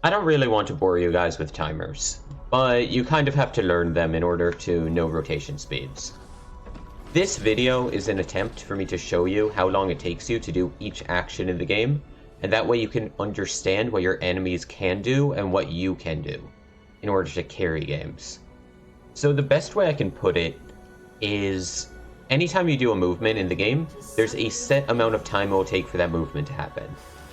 I don't really want to bore you guys with timers, but you kind of have to learn them in order to know rotation speeds. This video is an attempt for me to show you how long it takes you to do each action in the game, and that way you can understand what your enemies can do and what you can do in order to carry games. So the best way I can put it is, anytime you do a movement in the game, there's a set amount of time it will take for that movement to happen.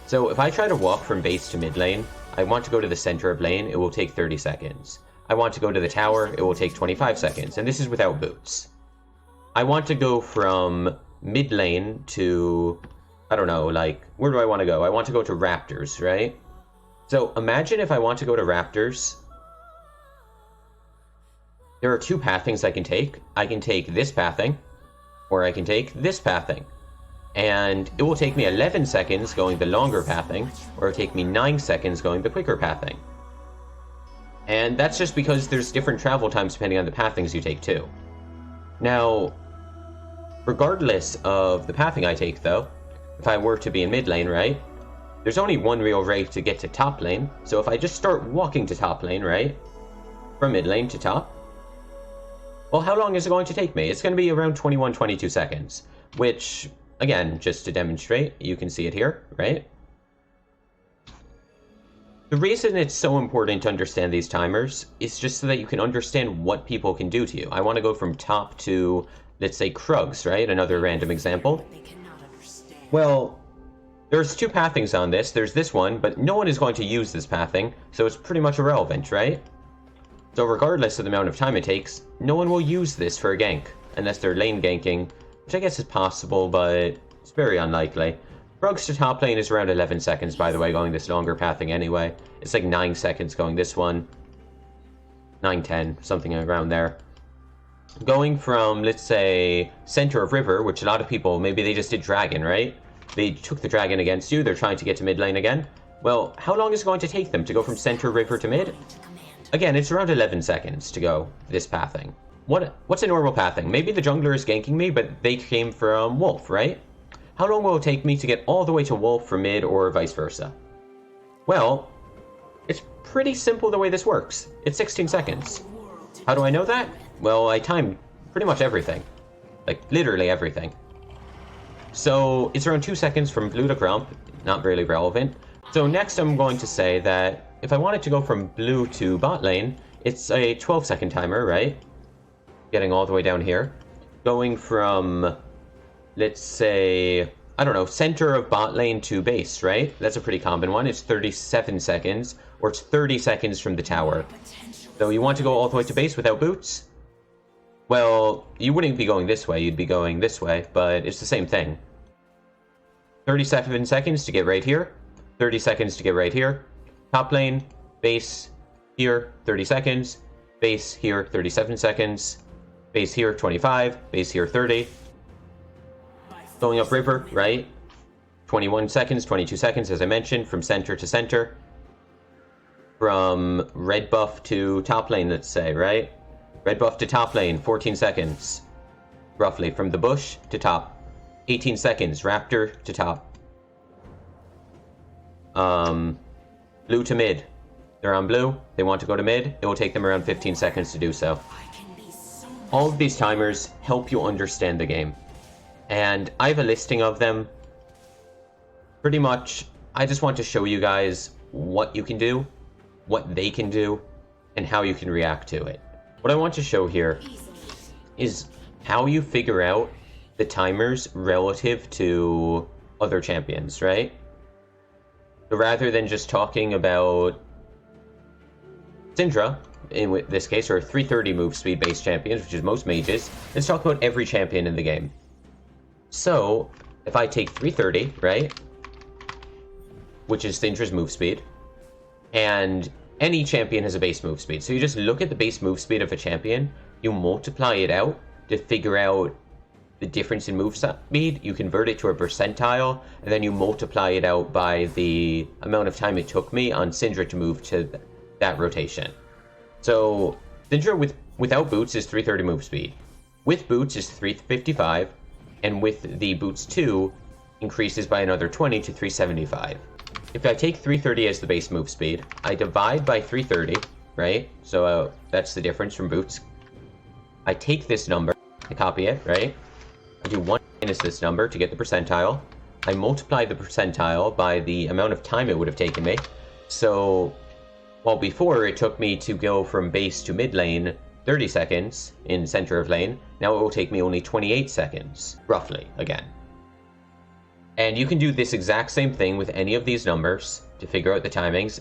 So if I try to walk from base to mid lane, I want to go to the center of lane, it will take 30 seconds. I want to go to the tower, it will take 25 seconds, and this is without boots. I want to go from mid lane to, I don't know, like, where do I want to go? I want to go to raptors, right? So imagine if I want to go to raptors, there are two pathings I can take. I can take this pathing, or I can take this pathing. And it will take me 11 seconds going the longer pathing, or it'll take me 9 seconds going the quicker pathing. And that's just because there's different travel times depending on the pathings you take too. Now, regardless of the pathing I take though, if I were to be in mid lane, right, there's only one real way to get to top lane. So if I just start walking to top lane, right, from mid lane to top, well, how long is it going to take me? It's going to be around 22 seconds, which, again, just to demonstrate, you can see it here, right? The reason it's so important to understand these timers is just so that you can understand what people can do to you. I want to go from top to, let's say, Krugs, right? Another random example. Well, there's two pathings on this. There's this one, but no one is going to use this pathing, so it's pretty much irrelevant, right? So regardless of the amount of time it takes, no one will use this for a gank, unless they're lane ganking, which I guess is possible, but it's very unlikely. Krugs to top lane is around 11 seconds, by the way, going this longer pathing anyway. It's like 9 seconds going this one. 9, 10, something around there. Going from, let's say, center of river, which a lot of people, maybe they just did dragon, right? They took the dragon against you, they're trying to get to mid lane again. Well, how long is it going to take them to go from center river to mid? Again, it's around 11 seconds to go this pathing. What's a normal pathing? Maybe the jungler is ganking me, but they came from Wolf, right? How long will it take me to get all the way to Wolf from mid, or vice versa? Well, it's pretty simple the way this works. It's 16 seconds. How do I know that? Well, I timed pretty much everything. Like, literally everything. So, it's around 2 seconds from blue to Grump. Not really relevant. So next I'm going to say that if I wanted to go from blue to bot lane, it's a 12-second timer, right? Getting all the way down here. Going from, let's say, I don't know, center of bot lane to base, right? That's a pretty common one. It's 37 seconds, or it's 30 seconds from the tower. So you want to go all the way to base without boots? Well, you wouldn't be going this way, you'd be going this way, but it's the same thing. 37 seconds to get right here. 30 seconds to get right here. Top lane, base here, 30 seconds. Base here, 37 seconds. Base here, 25. Base here, 30. Going up river, right? 21 seconds, 22 seconds, as I mentioned, from center to center. From red buff to top lane, let's say, right? Red buff to top lane, 14 seconds. Roughly, from the bush to top. 18 seconds, raptor to top. Blue to mid. They're on blue, they want to go to mid, it will take them around 15 seconds to do so. All of these timers help you understand the game. And I have a listing of them. Pretty much, I just want to show you guys what you can do, what they can do, and how you can react to it. What I want to show here is how you figure out the timers relative to other champions, right? So rather than just talking about Syndra, in this case, or 330 move speed based champions, which is most mages, let's talk about every champion in the game. So, if I take 330, right, which is Syndra's move speed, and any champion has a base move speed. So you just look at the base move speed of a champion, you multiply it out to figure out the difference in move speed, you convert it to a percentile, and then you multiply it out by the amount of time it took me on Syndra to move to that rotation. So Syndra without boots is 330 move speed. With boots is 355, and with the boots 2 increases by another 20 to 375. if I take 330 as the base move speed, I divide by 330, right? So that's the difference from boots. I take this number, I copy it, right? I do 1 minus this number to get the percentile. I multiply the percentile by the amount of time it would have taken me. So, while before it took me to go from base to mid lane 30 seconds in center of lane, now it will take me only 28 seconds, roughly, again. And you can do this exact same thing with any of these numbers to figure out the timings.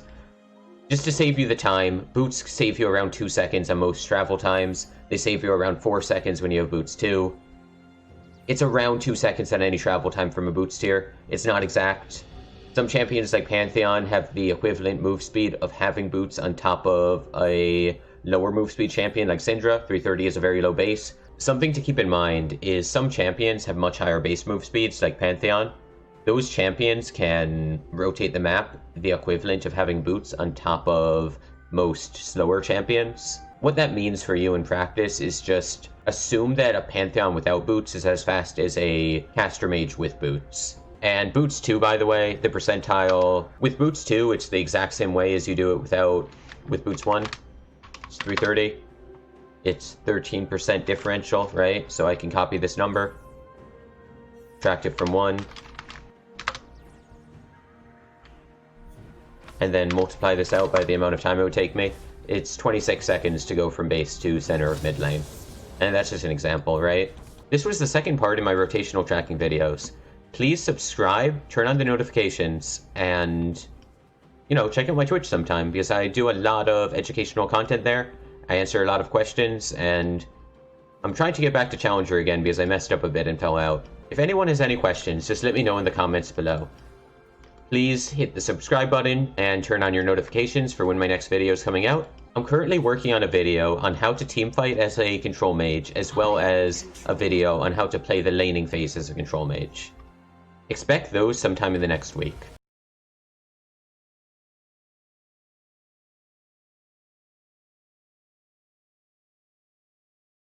Just to save you the time, boots save you around 2 seconds on most travel times. They save you around 4 seconds when you have boots 2. It's around 2 seconds on any travel time from a boots tier. It's not exact. Some champions like Pantheon have the equivalent move speed of having boots on top of a lower move speed champion like Syndra. 330 is a very low base. Something to keep in mind is some champions have much higher base move speeds like Pantheon. Those champions can rotate the map the equivalent of having boots on top of most slower champions. What that means for you in practice is just assume that a Pantheon without boots is as fast as a caster mage with boots. And boots 2, by the way, the percentile with boots 2, it's the exact same way as you do it with boots 1. It's 330. It's 13% differential, right? So I can copy this number, subtract it from 1, and then multiply this out by the amount of time it would take me. It's 26 seconds to go from base to center of mid lane. And that's just an example, right? This was the second part in my rotational tracking videos. Please subscribe, turn on the notifications, and, you know, check out my Twitch sometime, because I do a lot of educational content there. I answer a lot of questions, and I'm trying to get back to Challenger again because I messed up a bit and fell out. If anyone has any questions, just let me know in the comments below. Please hit the subscribe button and turn on your notifications for when my next video is coming out. I'm currently working on a video on how to teamfight as a control mage, as well as a video on how to play the laning phase as a control mage. Expect those sometime in the next week.